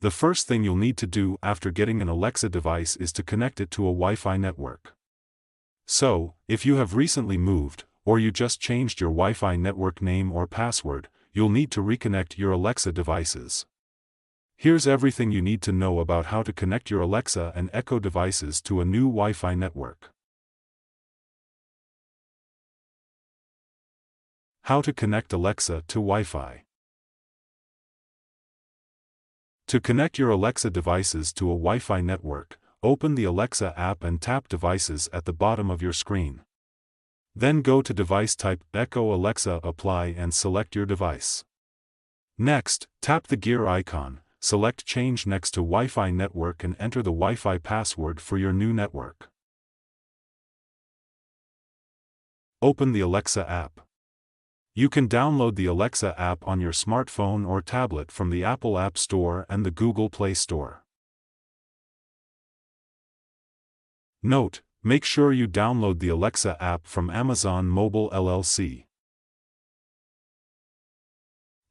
The first thing you'll need to do after getting an Alexa device is to connect it to a Wi-Fi network. So, if you have recently moved, or you just changed your Wi-Fi network name or password, you'll need to reconnect your Alexa devices. Here's everything you need to know about how to connect your Alexa and Echo devices to a new Wi-Fi network. How to connect Alexa to Wi-Fi. To connect your Alexa devices to a Wi-Fi network, open the Alexa app and tap Devices at the bottom of your screen. Then go to Device Type, Echo Alexa Apply and select your device. Next, tap the gear icon, select Change next to Wi-Fi network and enter the Wi-Fi password for your new network. Open the Alexa app. You can download the Alexa app on your smartphone or tablet from the Apple App Store and the Google Play Store. Note: make sure you download the Alexa app from Amazon Mobile LLC.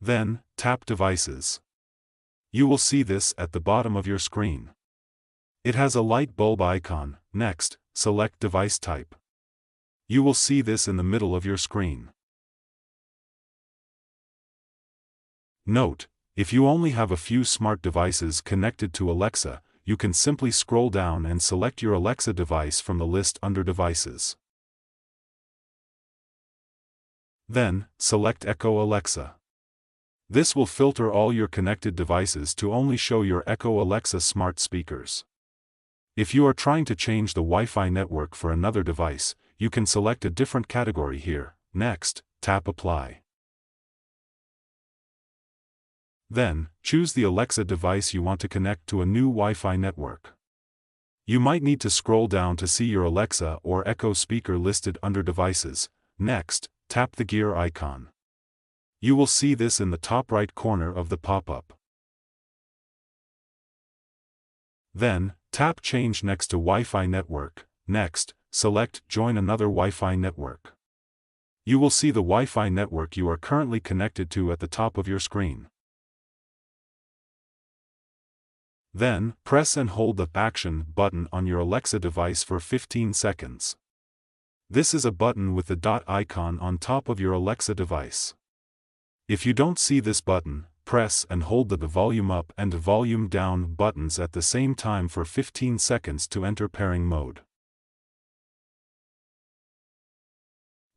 Then, tap Devices. You will see this at the bottom of your screen. It has a light bulb icon. Next, select Device Type. You will see this in the middle of your screen. Note: if you only have a few smart devices connected to Alexa, you can simply scroll down and select your Alexa device from the list under Devices. Then, select Echo Alexa. This will filter all your connected devices to only show your Echo Alexa smart speakers. If you are trying to change the Wi-Fi network for another device, you can select a different category here. Next, tap Apply. Then, choose the Alexa device you want to connect to a new Wi-Fi network. You might need to scroll down to see your Alexa or Echo speaker listed under Devices. Next, tap the gear icon. You will see this in the top right corner of the pop-up. Then, tap Change next to Wi-Fi network. Next, select Join another Wi-Fi network. You will see the Wi-Fi network you are currently connected to at the top of your screen. Then, press and hold the Action button on your Alexa device for 15 seconds. This is a button with the dot icon on top of your Alexa device. If you don't see this button, press and hold the volume up and volume down buttons at the same time for 15 seconds to enter pairing mode.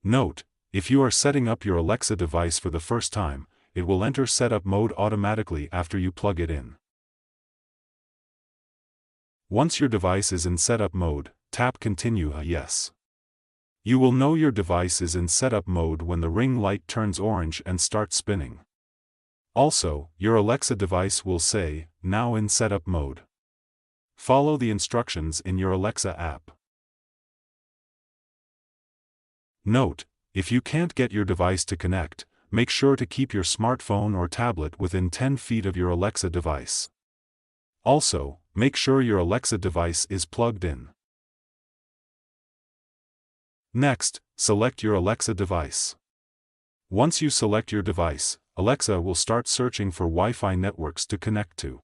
Note: if you are setting up your Alexa device for the first time, it will enter setup mode automatically after you plug it in. Once your device is in setup mode, tap Continue Yes. You will know your device is in setup mode when the ring light turns orange and starts spinning. Also, your Alexa device will say, Now in setup mode. Follow the instructions in your Alexa app. Note: if you can't get your device to connect, make sure to keep your smartphone or tablet within 10 feet of your Alexa device. Also, make sure your Alexa device is plugged in. Next, select your Alexa device. Once you select your device, Alexa will start searching for Wi-Fi networks to connect to.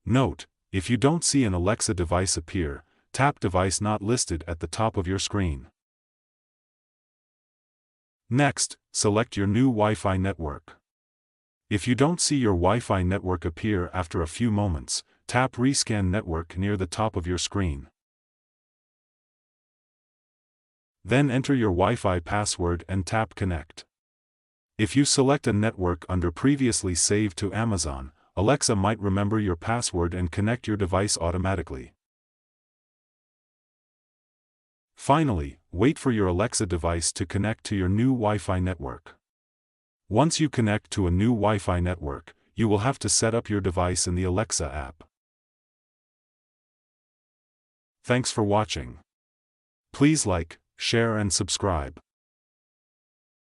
Note: if you don't see an Alexa device appear, tap Device Not Listed at the top of your screen. Next, select your new Wi-Fi network. If you don't see your Wi-Fi network appear after a few moments, tap Rescan Network near the top of your screen. Then enter your Wi-Fi password and tap Connect. If you select a network under Previously Saved to Amazon, Alexa might remember your password and connect your device automatically. Finally, wait for your Alexa device to connect to your new Wi-Fi network. Once you connect to a new Wi-Fi network, you will have to set up your device in the Alexa app. Thanks for watching. Please like, share and subscribe.